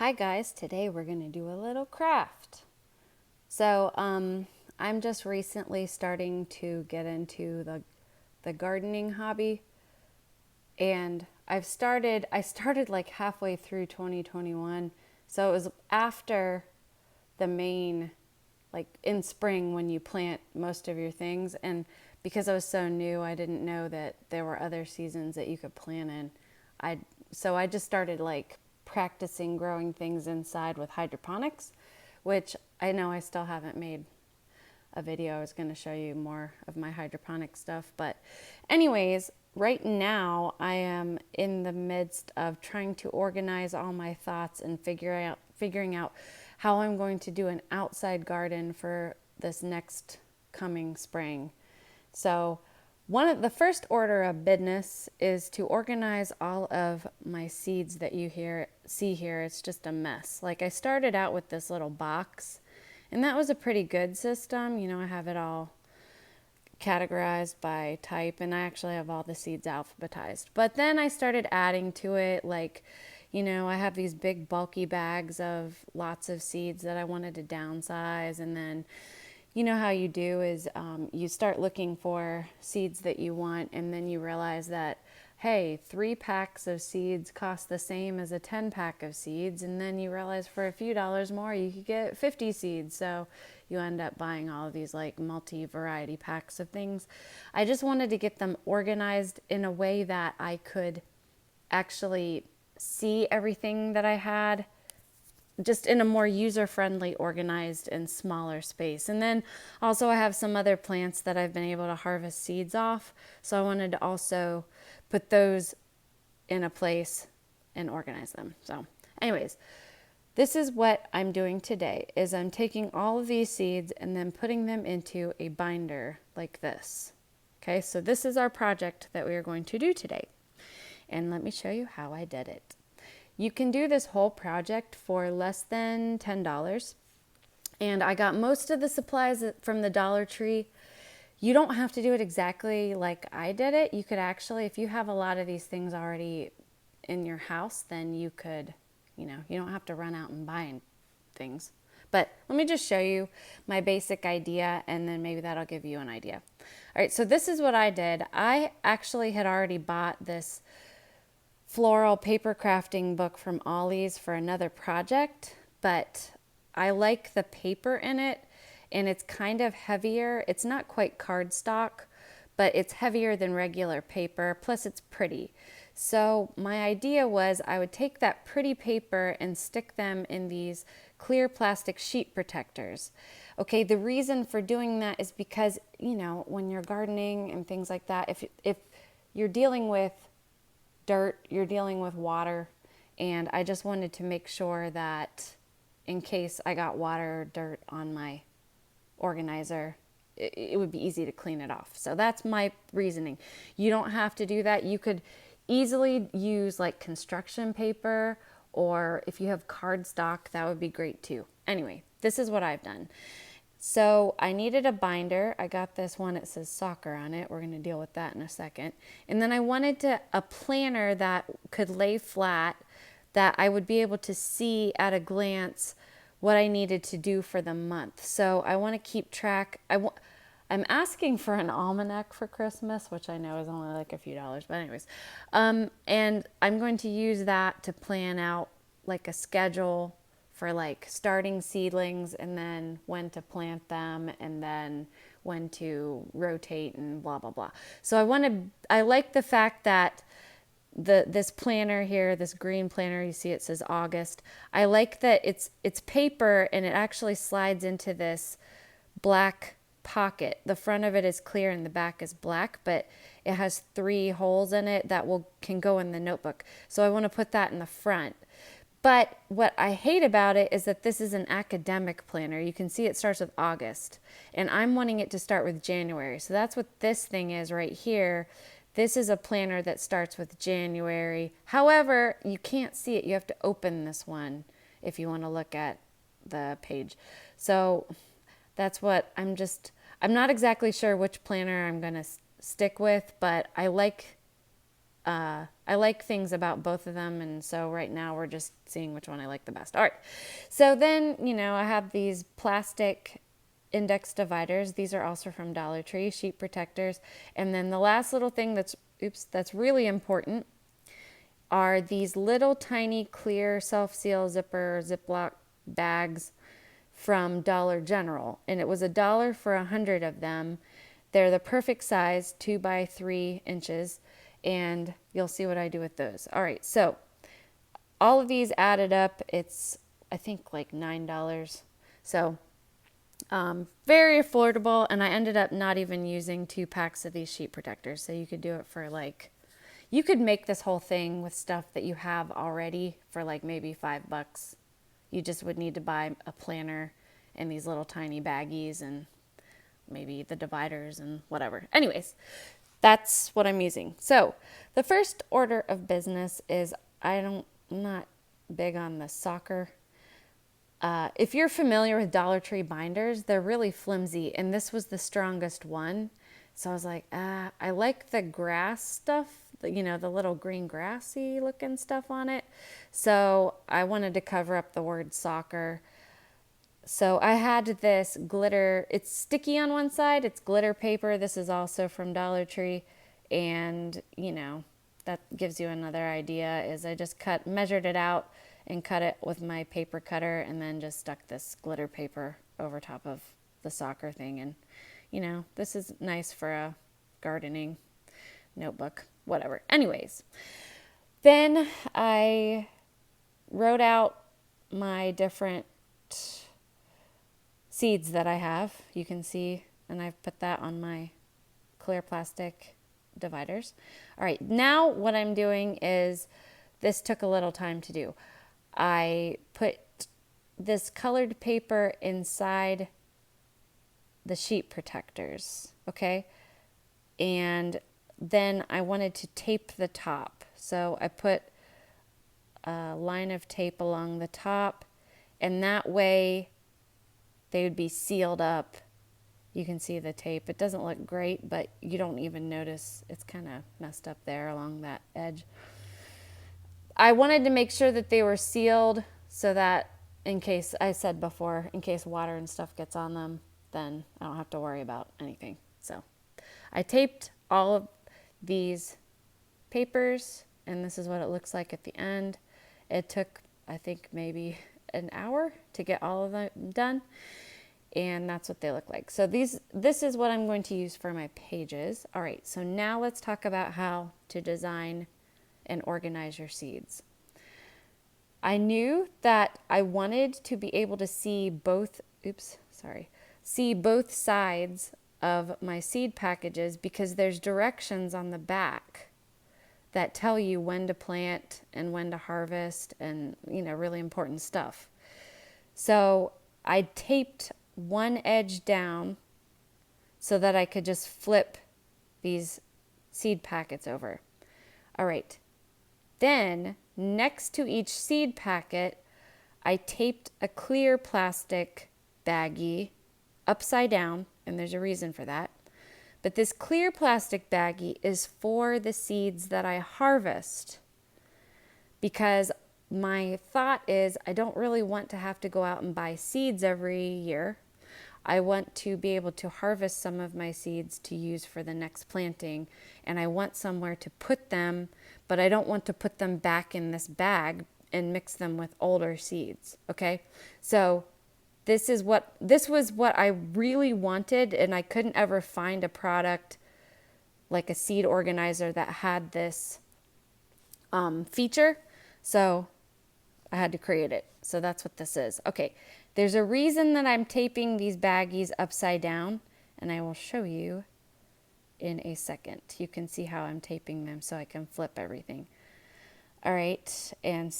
Hi guys, today we're going to do a little craft. So, I'm just recently starting to get into the gardening hobby, and I started like halfway through 2021. So it was after the main, like in spring when you plant most of your things, and because I was so new, I didn't know that there were other seasons that you could plant in. I so I just started like practicing growing things inside with hydroponics, which I know I still haven't made a video. I was going to show you more of my hydroponic stuff. But anyways, right now I am in the midst of trying to organize all my thoughts and figuring out how I'm going to do an outside garden for this next coming spring. So one of the first order of business is to organize all of my seeds that you see here. It's just a mess. Like I started out with this little box, and that was a pretty good system. You know, I have it all categorized by type, and I actually have all the seeds alphabetized. But then I started adding to it, like, you know, I have these big bulky bags of lots of seeds that I wanted to downsize, and then you know how you do is you start looking for seeds that you want, and then you realize that, hey, 3 packs of seeds cost the same as a 10 pack of seeds, and then you realize for a few dollars more you could get 50 seeds. So you end up buying all of these like multi-variety packs of things. I just wanted to get them organized in a way that I could actually see everything that I had just in a more user-friendly, organized, and smaller space. And then also I have some other plants that I've been able to harvest seeds off. So I wanted to also put those in a place and organize them. So anyways, this is what I'm doing today is I'm taking all of these seeds and then putting them into a binder like this. Okay, so this is our project that we are going to do today. And let me show you how I did it. You can do this whole project for less than $10. And I got most of the supplies from the Dollar Tree. You don't have to do it exactly like I did it. You could actually, if you have a lot of these things already in your house, then you could, you know, you don't have to run out and buy things. But let me just show you my basic idea, and then maybe that'll give you an idea. All right, so this is what I did. I actually had already bought this floral paper crafting book from Ollie's for another project, but I like the paper in it, and it's kind of heavier. It's not quite cardstock, but it's heavier than regular paper, plus it's pretty. So my idea was I would take that pretty paper and stick them in these clear plastic sheet protectors. Okay, the reason for doing that is because, you know, when you're gardening and things like that, if you're dealing with dirt, you're dealing with water, and I just wanted to make sure that in case I got water or dirt on my organizer, it would be easy to clean it off. So that's my reasoning. You don't have to do that. You could easily use like construction paper, or if you have cardstock, that would be great too. Anyway, this is what I've done. So I needed a binder. I got this one, it says soccer on it. We're going to deal with that in a second. And then I wanted a planner that could lay flat, that I would be able to see at a glance what I needed to do for the month. So I want to keep track. I'm asking for an almanac for Christmas, which I know is only like a few dollars, but anyways. And I'm going to use that to plan out like a schedule for like starting seedlings, and then when to plant them, and then when to rotate and blah blah blah. So I like the fact that this planner here, this green planner, you see it says August. I like that it's paper, and it actually slides into this black pocket. The front of it is clear and the back is black, but it has 3 holes in it that can go in the notebook. So I want to put that in the front. But what I hate about it is that this is an academic planner. You can see it starts with August, and I'm wanting it to start with January. So that's what this thing is right here. This is a planner that starts with January. However, you can't see it. You have to open this one if you want to look at the page. So that's what I'm not exactly sure which planner I'm going to stick with, but I like I like things about both of them, and so right now we're just seeing which one I like the best. All right, so then, I have these plastic index dividers. These are also from Dollar Tree, sheet protectors. And then the last little thing that's really important are these little tiny clear self-seal zipper Ziploc bags from Dollar General. And it was $1 for 100 of them. They're the perfect size, 2 by 3 inches. And you'll see what I do with those. All right, so all of these added up, it's, I think, like $9. So very affordable, and I ended up not even using 2 packs of these sheet protectors. So you could do it for you could make this whole thing with stuff that you have already for like maybe $5. You just would need to buy a planner and these little tiny baggies and maybe the dividers and whatever. Anyways, that's what I'm using. So the first order of business is I'm not big on the soccer. If you're familiar with Dollar Tree binders, they're really flimsy, and this was the strongest one. So I was like, I like the grass stuff, the little green grassy looking stuff on it. So I wanted to cover up the word soccer. So I had this glitter. It's sticky on one side. It's glitter paper. This is also from Dollar Tree. And, that gives you another idea is I just measured it out and cut it with my paper cutter, and then just stuck this glitter paper over top of the soccer thing. And, this is nice for a gardening notebook, whatever. Anyways, then I wrote out my different seeds that I have. You can see, and I've put that on my clear plastic dividers. All right, now what I'm doing is, this took a little time to do. I put this colored paper inside the sheet protectors, okay? And then I wanted to tape the top. So I put a line of tape along the top, and that way they would be sealed up. You can see the tape. It doesn't look great, but you don't even notice it's kind of messed up there along that edge. I wanted to make sure that they were sealed so that in case water and stuff gets on them, then I don't have to worry about anything. So I taped all of these papers, and this is what it looks like at the end. It took, I think, maybe an hour to get all of them done, and that's what they look like. So this is what I'm going to use for my pages. All right, so now let's talk about how to design and organize your seeds. I knew that I wanted to be able to see both sides of my seed packages, because there's directions on the back that tell you when to plant and when to harvest, and really important stuff. So I taped one edge down so that I could just flip these seed packets over. All right. Then next to each seed packet, I taped a clear plastic baggie upside down, and there's a reason for that. But this clear plastic baggie is for the seeds that I harvest, because my thought is I don't really want to have to go out and buy seeds every year. I want to be able to harvest some of my seeds to use for the next planting, and I want somewhere to put them, but I don't want to put them back in this bag and mix them with older seeds, okay? So this was what I really wanted, and I couldn't ever find a product like a seed organizer that had this feature, so I had to create it. So that's what this is. Okay, there's a reason that I'm taping these baggies upside down, and I will show you in a second. You can see how I'm taping them so I can flip everything. All right, and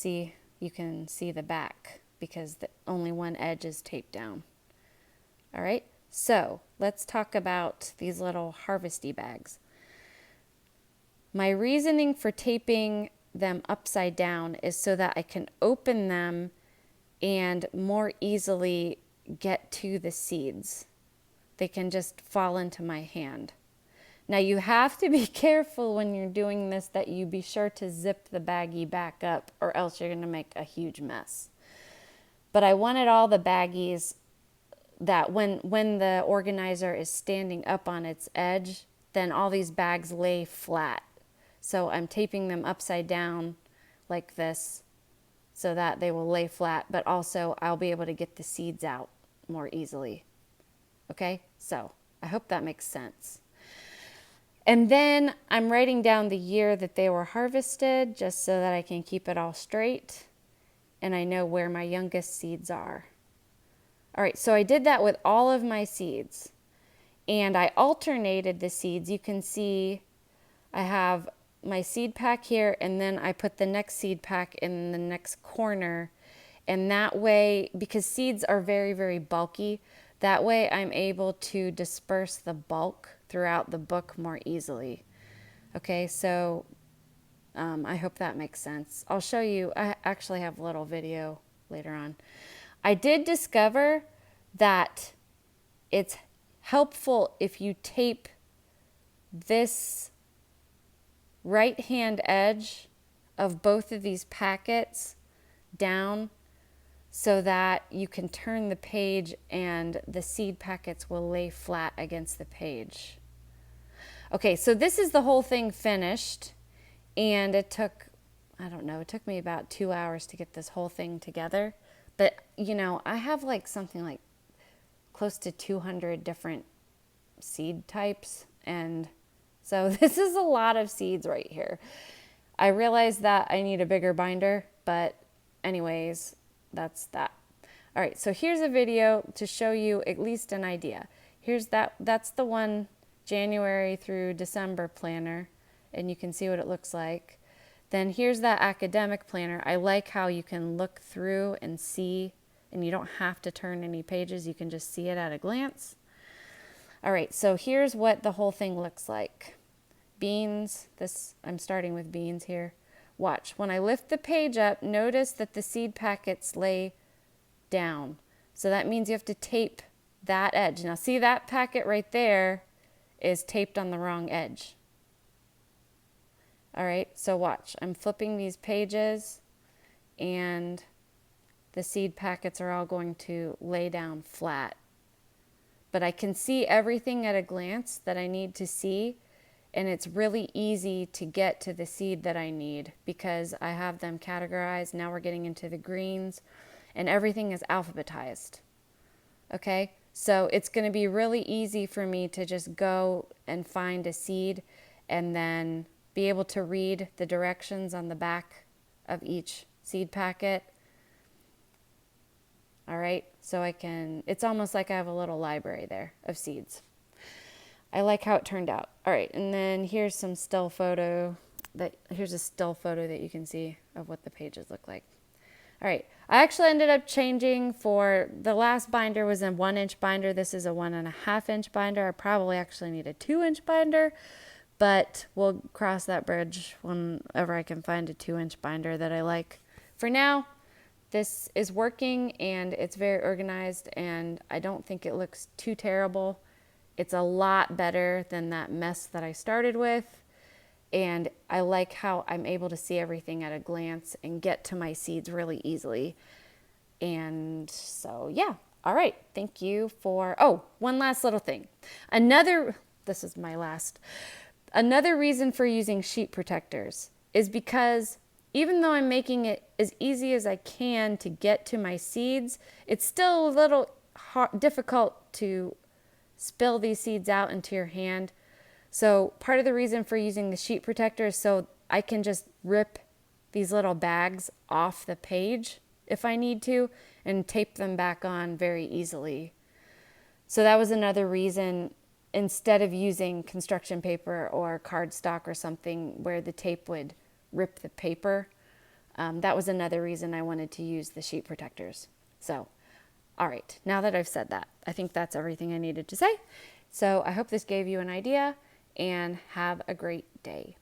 you can see the back because only one edge is taped down. All right, so let's talk about these little harvesty bags. My reasoning for taping them upside down is so that I can open them and more easily get to the seeds. They can just fall into my hand. Now you have to be careful when you're doing this that you be sure to zip the baggie back up, or else you're going to make a huge mess. But I wanted all the baggies that when the organizer is standing up on its edge, then all these bags lay flat. So I'm taping them upside down like this so that they will lay flat, but also I'll be able to get the seeds out more easily. Okay, so I hope that makes sense. And then I'm writing down the year that they were harvested just so that I can keep it all straight and I know where my youngest seeds are. All right, so I did that with all of my seeds and I alternated the seeds. You can see I have my seed pack here and then I put the next seed pack in the next corner. And that way, because seeds are very, very bulky, that way I'm able to disperse the bulk throughout the book more easily. Okay, so I hope that makes sense. I'll show you, I actually have a little video later on. I did discover that it's helpful if you tape this right hand edge of both of these packets down so that you can turn the page and the seed packets will lay flat against the page. Okay, so this is the whole thing finished and it took, I don't know, it took me about 2 hours to get this whole thing together. But, you know, I have like something like close to 200 different seed types. And so this is a lot of seeds right here. I realized that I need a bigger binder, but anyways, that's that. All right, so here's a video to show you at least an idea. Here's that's the one January through December planner, and you can see what it looks like. Then here's that academic planner. I like how you can look through and see, and you don't have to turn any pages. You can just see it at a glance. All right, so here's what the whole thing looks like. Beans, I'm starting with beans here. Watch, when I lift the page up, notice that the seed packets lay down. So that means you have to tape that edge. Now see that packet right there is taped on the wrong edge. All right, so watch, I'm flipping these pages and the seed packets are all going to lay down flat. But I can see everything at a glance that I need to see, and it's really easy to get to the seed that I need because I have them categorized. Now we're getting into the greens and everything is alphabetized. Okay, so it's going to be really easy for me to just go and find a seed and then be able to read the directions on the back of each seed packet. All right, so it's almost like I have a little library there of seeds. I like how it turned out. All right, and then here's some still photo here's a still photo that you can see of what the pages look like. All right, I actually ended up changing for the last binder was a 1-inch binder. This is a 1.5-inch binder. I probably actually need a 2-inch binder, but we'll cross that bridge whenever I can find a 2-inch binder that I like. For now, this is working and it's very organized and I don't think it looks too terrible. It's a lot better than that mess that I started with. And I like how I'm able to see everything at a glance and get to my seeds really easily. And so, yeah. All right. Thank you for, one last little thing. This is my last. Another reason for using sheet protectors is because even though I'm making it as easy as I can to get to my seeds, it's still a little difficult to spill these seeds out into your hand. So part of the reason for using the sheet protector is so I can just rip these little bags off the page if I need to and tape them back on very easily. So that was another reason, instead of using construction paper or cardstock or something where the tape would rip the paper, that was another reason I wanted to use the sheet protectors. So, all right, now that I've said that, I think that's everything I needed to say. So I hope this gave you an idea and have a great day.